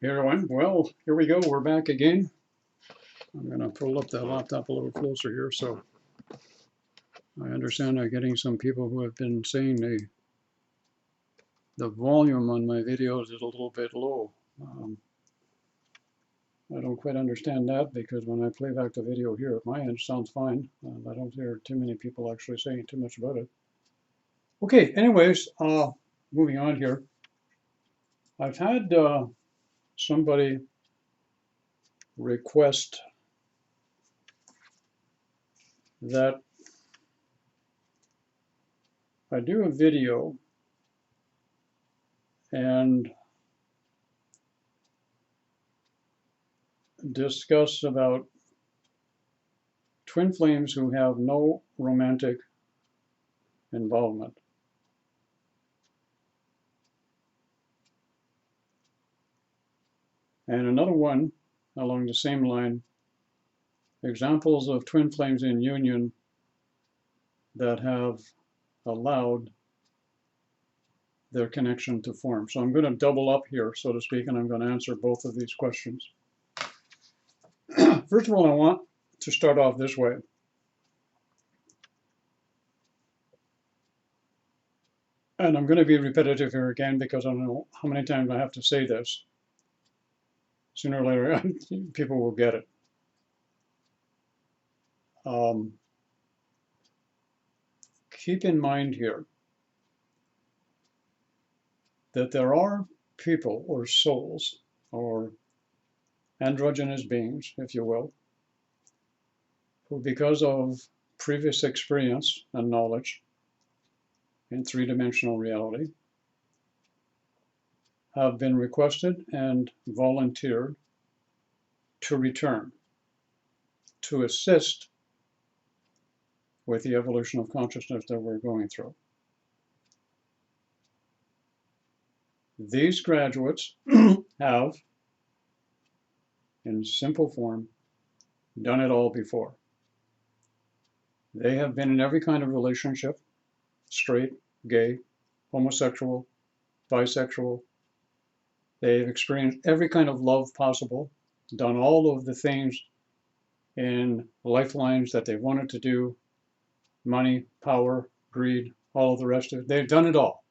Hey everyone, well, here we go. We're back again. I'm going to pull up the laptop a little closer here. So I understand I'm getting some people who have been saying the volume on my videos is a little bit low. I don't quite understand that because when I play back the video here at my end, it sounds fine. I don't hear too many people actually saying too much about it. Okay, anyways, moving on here. I've had somebody request that I do a video and discuss about twin flames who have no romantic involvement. And another one along the same line, examples of twin flames in union that have allowed their connection to form. So I'm going to double up here, so to speak, and I'm going to answer both of these questions. First of all, I want to start off this way. And I'm going to be repetitive here again because I don't know how many times I have to say this. Sooner or later, people will get it. Keep in mind here that there are people or souls or androgynous beings, if you will, who because of previous experience and knowledge in three-dimensional reality have been requested and volunteered to return, to assist with the evolution of consciousness that we're going through. These graduates have, in simple form, done it all before. They have been in every kind of relationship, straight, gay, homosexual, bisexual. They've experienced every kind of love possible, done all of the things in lifelines that they wanted to do, money, power, greed, all of the rest of it. They've done it all.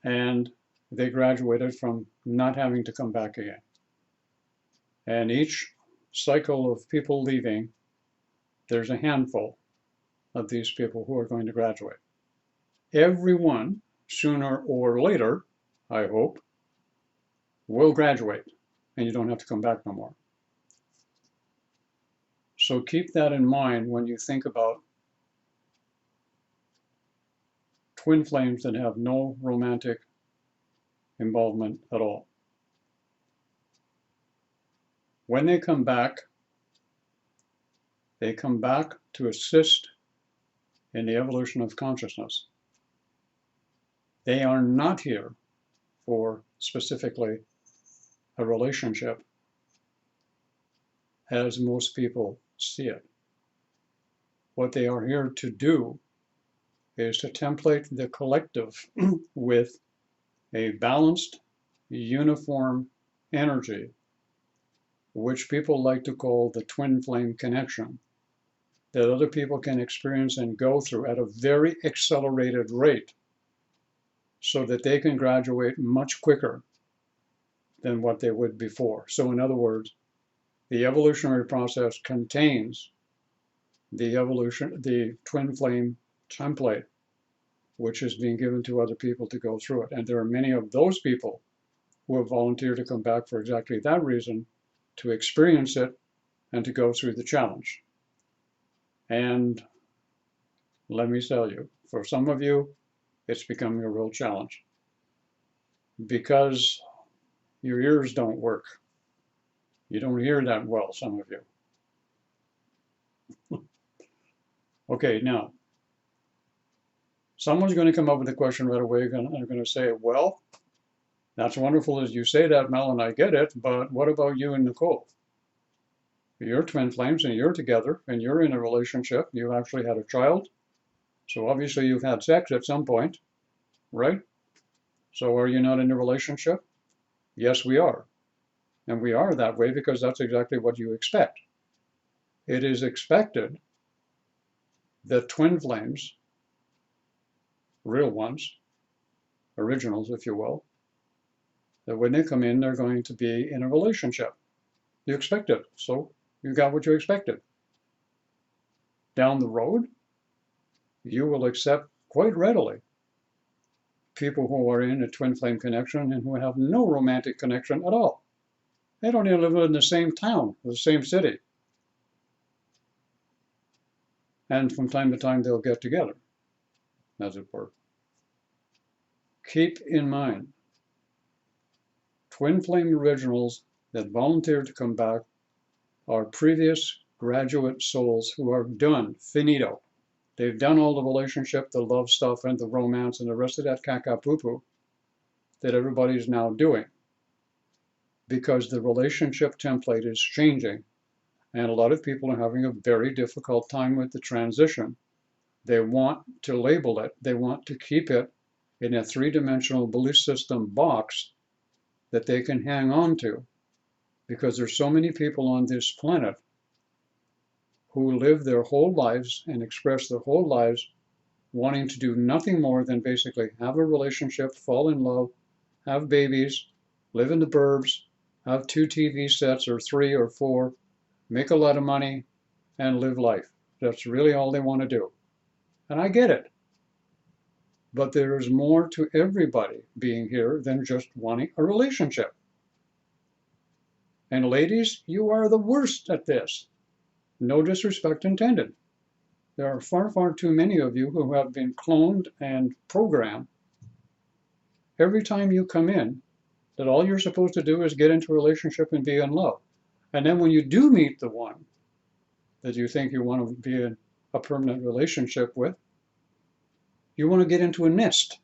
And they graduated from not having to come back again. And each cycle of people leaving, there's a handful of these people who are going to graduate. Everyone, sooner or later, I hope, will graduate, and you don't have to come back no more. So keep that in mind when you think about twin flames that have no romantic involvement at all. When they come back to assist in the evolution of consciousness. They are not here for specifically a relationship as most people see it. What they are here to do is to template the collective with a balanced, uniform energy, which people like to call the twin flame connection, that other people can experience and go through at a very accelerated rate so that they can graduate much quicker than what they would before. So in other words, the evolutionary process contains the twin flame template, which is being given to other people to go through it. And there are many of those people who have volunteered to come back for exactly that reason, to experience it and to go through the challenge. And let me tell you, for some of you, it's becoming a real challenge because your ears don't work. You don't hear that well, some of you. Okay, now, someone's going to come up with a question right away and they're going to say, well, that's wonderful as you say that, Mel, and I get it, but what about you and Nicole? You're twin flames and you're together and you're in a relationship. You've actually had a child. So obviously you've had sex at some point, right? So are you not in a relationship? Yes, we are. And we are that way because that's exactly what you expect. It is expected that twin flames, real ones, originals, if you will, that when they come in, they're going to be in a relationship. You expect it, so you got what you expected. Down the road, you will accept quite readily people who are in a twin flame connection and who have no romantic connection at all. They don't even live in the same town, the same city. And from time to time, they'll get together, as it were. Keep in mind, twin flame originals that volunteer to come back are previous graduate souls who are done, finito. They've done all the relationship, the love stuff, and the romance, and the rest of that caca-poo-poo that everybody's now doing. Because the relationship template is changing, and a lot of people are having a very difficult time with the transition. They want to label it, they want to keep it in a three-dimensional belief system box that they can hang on to, because there's so many people on this planet who live their whole lives and express their whole lives wanting to do nothing more than basically have a relationship, fall in love, have babies, live in the burbs, have 2 TV sets or 3 or 4, make a lot of money, and live life. That's really all they want to do. And I get it. But there is more to everybody being here than just wanting a relationship. And ladies, you are the worst at this. No disrespect intended. There are far, far too many of you who have been cloned and programmed every time you come in that all you're supposed to do is get into a relationship and be in love. And then when you do meet the one that you think you want to be in a permanent relationship with, you want to get into a nest.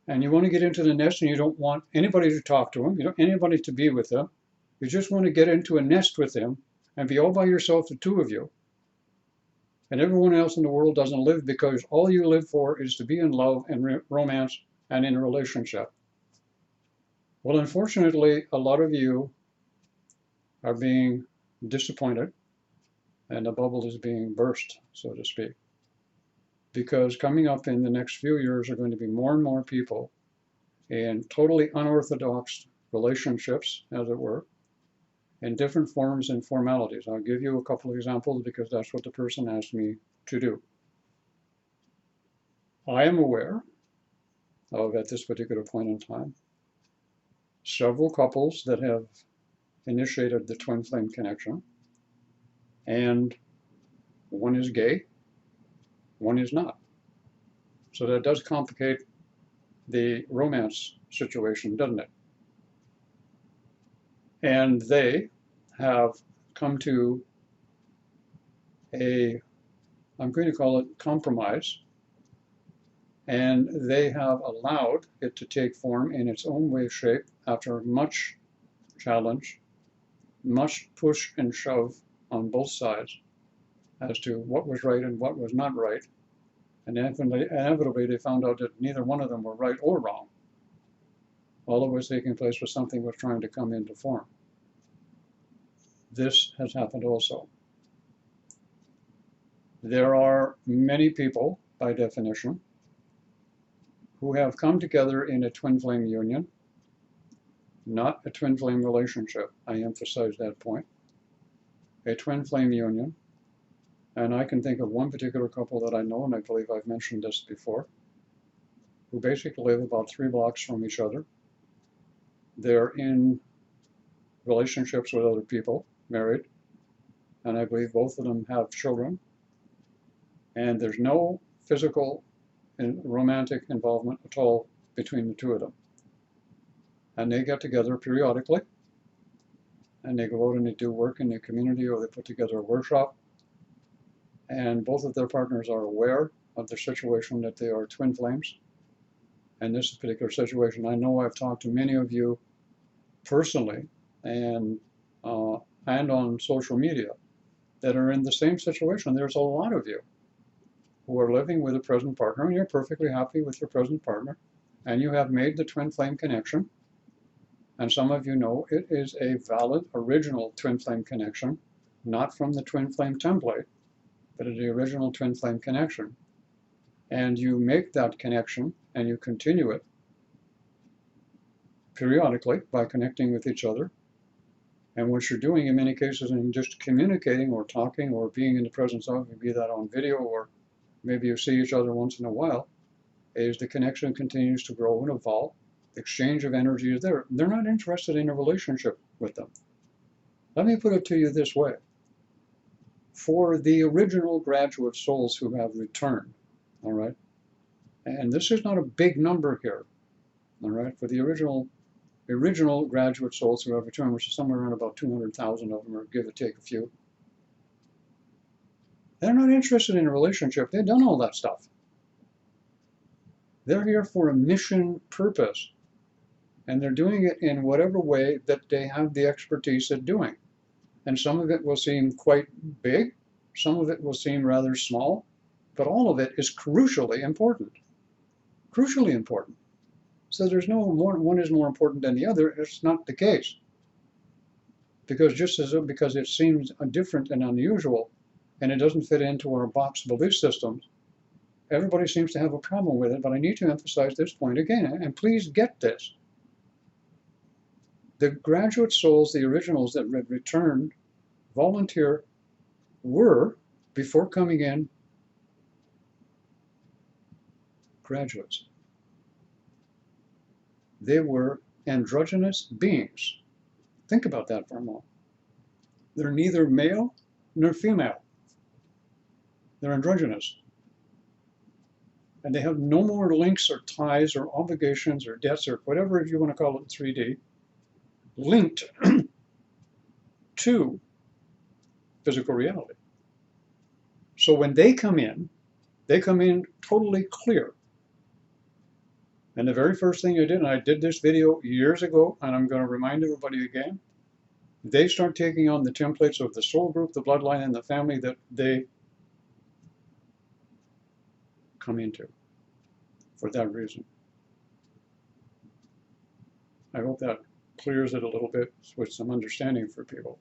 And you want to get into the nest and you don't want anybody to talk to him, you don't want anybody to be with him. You just want to get into a nest with him and be all by yourself, the two of you. And everyone else in the world doesn't live because all you live for is to be in love and romance and in a relationship. Well, unfortunately, a lot of you are being disappointed and the bubble is being burst, so to speak. Because coming up in the next few years are going to be more and more people in totally unorthodox relationships, as it were, in different forms and formalities. I'll give you a couple of examples because that's what the person asked me to do. I am aware of, at this particular point in time, several couples that have initiated the twin flame connection, and one is gay, one is not. So that does complicate the romance situation, doesn't it? And they have come to I'm going to call it compromise, and they have allowed it to take form in its own way, shape, after much challenge, much push and shove on both sides as to what was right and what was not right. And inevitably, they found out that neither one of them were right or wrong. All that was taking place was something was trying to come into form. This has happened also. There are many people, by definition, who have come together in a twin flame union, not a twin flame relationship. I emphasize that point. A twin flame union. And I can think of one particular couple that I know, and I believe I've mentioned this before, who basically live about 3 blocks from each other. They're in relationships with other people, married, and I believe both of them have children. And there's no physical and romantic involvement at all between the two of them. And they get together periodically, and they go out and they do work in the community, or they put together a workshop. And both of their partners are aware of the situation that they are twin flames. And this particular situation, I know I've talked to many of you personally and on social media that are in the same situation. There's a lot of you who are living with a present partner, and you're perfectly happy with your present partner, and you have made the twin flame connection, And some of you know it is a valid original twin flame connection, not from the twin flame template, but it's the original twin flame connection. And you make that connection and you continue it periodically by connecting with each other. And what you're doing in many cases, and just communicating or talking or being in the presence of, be that on video or maybe you see each other once in a while, is the connection continues to grow and evolve. The exchange of energy is there. They're not interested in a relationship with them. Let me put it to you this way. For the original graduate souls who have returned, all right, and this is not a big number here, all right, for the original graduate souls who have returned, which is somewhere around about 200,000 of them, or give or take a few, they're not interested in a relationship. They've done all that stuff. They're here for a mission purpose, and they're doing it in whatever way that they have the expertise at doing. And some of it will seem quite big, some of it will seem rather small, but all of it is crucially important. Crucially important. So there's no one is more important than the other. It's not the case. Because because it seems different and unusual, and it doesn't fit into our box belief systems, everybody seems to have a problem with it. But I need to emphasize this point again, and please get this. The graduate souls, the originals that returned, volunteer, were, before coming in, graduates. They were androgynous beings. Think about that for a moment. They're neither male nor female. They're androgynous. And they have no more links or ties or obligations or debts or whatever you want to call it in 3D, linked to physical reality. So when they come in totally clear. And the very first thing I did, and I did this video years ago, and I'm going to remind everybody again, they start taking on the templates of the soul group, the bloodline, and the family that they come into for that reason. I hope that clears it a little bit with some understanding for people.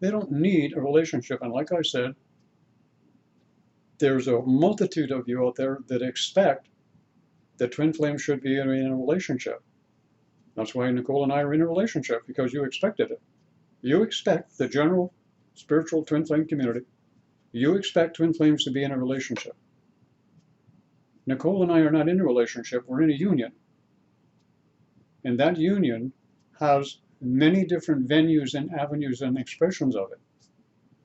They don't need a relationship, and like I said, there's a multitude of you out there that expect that twin flames should be in a relationship. That's why Nicole and I are in a relationship, because you expected it. You expect the general spiritual twin flame community, you expect twin flames to be in a relationship. Nicole and I are not in a relationship, we're in a union. And that union has many different venues and avenues and expressions of it.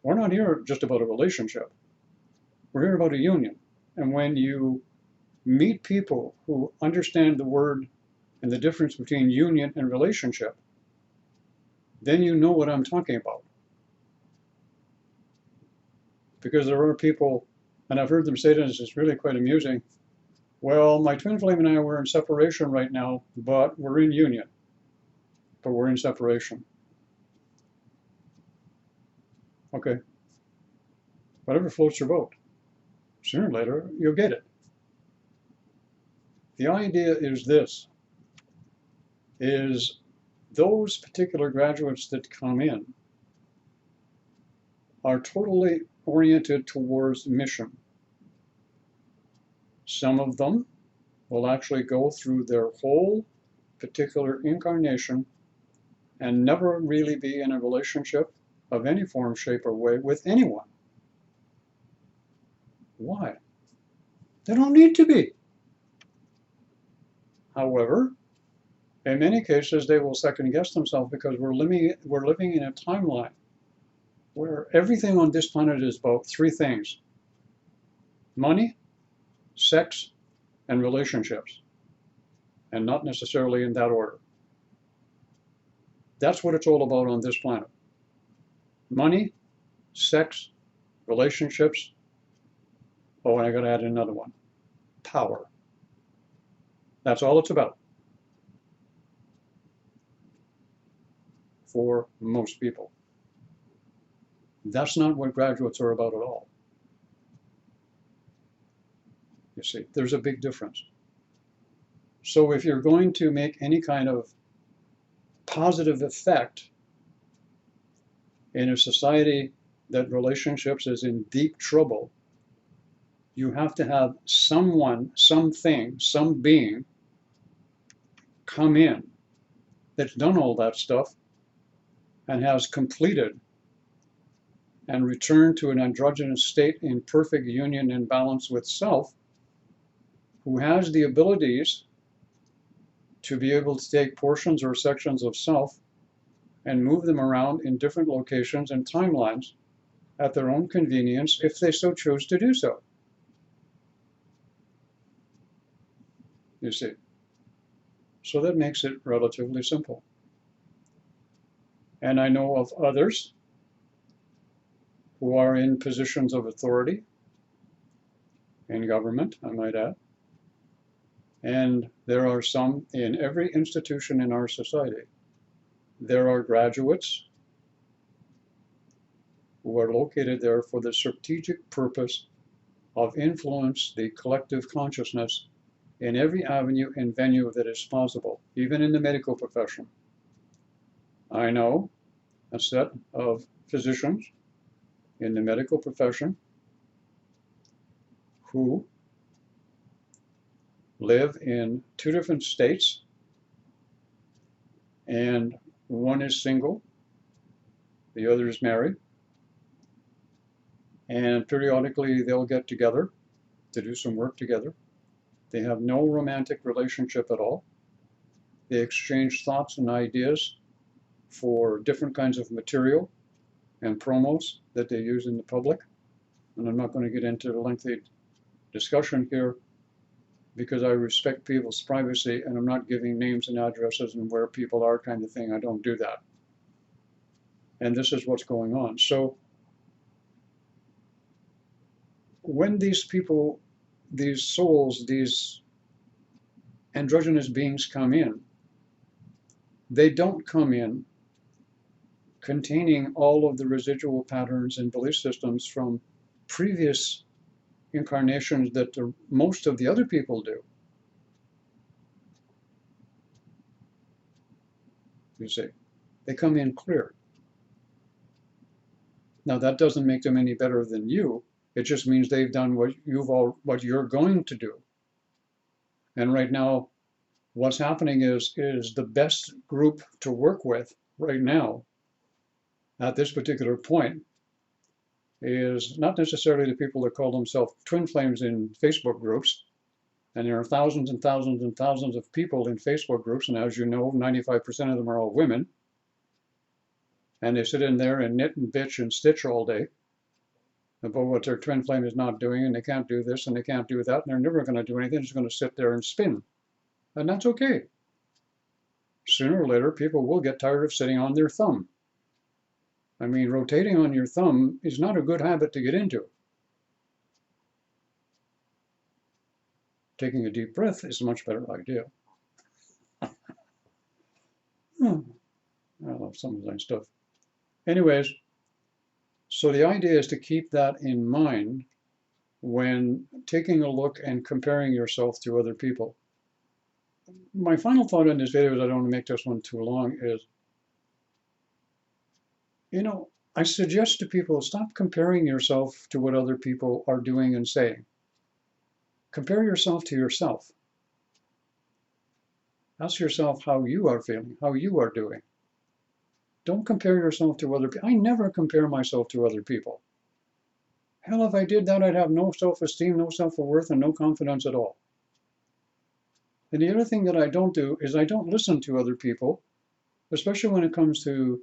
We're not here just about a relationship. We're here about a union. And when you meet people who understand the word and the difference between union and relationship, then you know what I'm talking about. Because there are people, and I've heard them say this, it's really quite amusing, well, my twin flame and I were in separation right now, but we're in union. But we're in separation. Okay. Whatever floats your boat. Sooner or later, you'll get it. The idea is this, is those particular graduates that come in are totally oriented towards mission. Some of them will actually go through their whole particular incarnation and never really be in a relationship of any form, shape, or way with anyone. Why? They don't need to be. However, in many cases, they will second guess themselves because we're living in a timeline where everything on this planet is about three things: money, sex, and relationships, and not necessarily in that order. That's what it's all about on this planet. Money, sex, relationships, oh, and I gotta add another one, power. That's all it's about for most people. That's not what graduates are about at all. You see, there's a big difference. So if you're going to make any kind of positive effect in a society that relationships is in deep trouble, you have to have someone, something, some being come in that's done all that stuff and has completed and returned to an androgynous state in perfect union and balance with self, who has the abilities to be able to take portions or sections of self and move them around in different locations and timelines at their own convenience if they so choose to do so. You see. So that makes it relatively simple. And I know of others who are in positions of authority in government, I might add. And there are some in every institution in our society. There are graduates who are located there for the strategic purpose of influence the collective consciousness in every avenue and venue that is possible, even in the medical profession. I know a set of physicians in the medical profession who live in 2 different states, and one is single, the other is married, and periodically they'll get together to do some work together. They have no romantic relationship at all. They exchange thoughts and ideas for different kinds of material and promos that they use in the public. And I'm not going to get into a lengthy discussion here because I respect people's privacy and I'm not giving names and addresses and where people are kind of thing. I don't do that. And this is what's going on. So when these people, these souls, these androgynous beings come in, they don't come in containing all of the residual patterns and belief systems from previous incarnations that most of the other people do. You see, they come in clear. Now that doesn't make them any better than you. It just means they've done what you're going to do. And right now, what's happening is the best group to work with right now at this particular point is not necessarily the people that call themselves twin flames in Facebook groups. And there are thousands and thousands and thousands of people in Facebook groups. And as you know, 95% of them are all women. And they sit in there and knit and bitch and stitch all day about what their twin flame is not doing. And they can't do this and they can't do that. And they're never going to do anything. They're just going to sit there and spin. And that's okay. Sooner or later, people will get tired of sitting on their thumb. I mean, rotating on your thumb is not a good habit to get into. Taking a deep breath is a much better idea. I love some of that stuff. Anyways, so the idea is to keep that in mind when taking a look and comparing yourself to other people. My final thought in this video is I don't want to make this one too long is, I suggest to people, stop comparing yourself to what other people are doing and saying. Compare yourself to yourself. Ask yourself how you are feeling, how you are doing. Don't compare yourself to other people. I never compare myself to other people. Hell, if I did that, I'd have no self-esteem, no self-worth, and no confidence at all. And the other thing that I don't do is I don't listen to other people, especially when it comes to,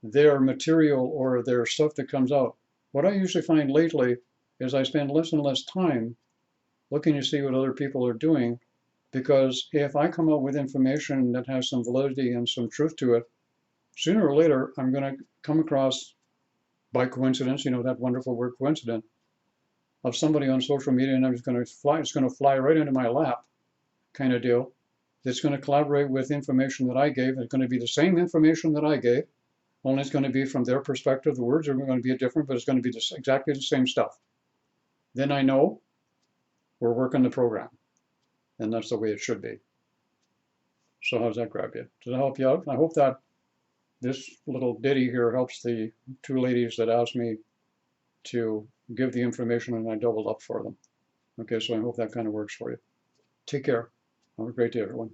their material or their stuff that comes out. What I usually find lately is I spend less and less time looking to see what other people are doing, because if I come up with information that has some validity and some truth to it, sooner or later I'm going to come across, by coincidence, that wonderful word coincidence, of somebody on social media, and it's going to fly right into my lap, kind of deal. It's going to collaborate with information that I gave. It's going to be the same information that I gave, only it's going to be from their perspective. The words are going to be different, but it's going to be exactly the same stuff. Then I know we're working the program, and that's the way it should be. So how's that grab you? Does that help you out? I hope that this little ditty here helps the two ladies that asked me to give the information, and I doubled up for them. Okay, so I hope that kind of works for you. Take care. Have a great day, everyone.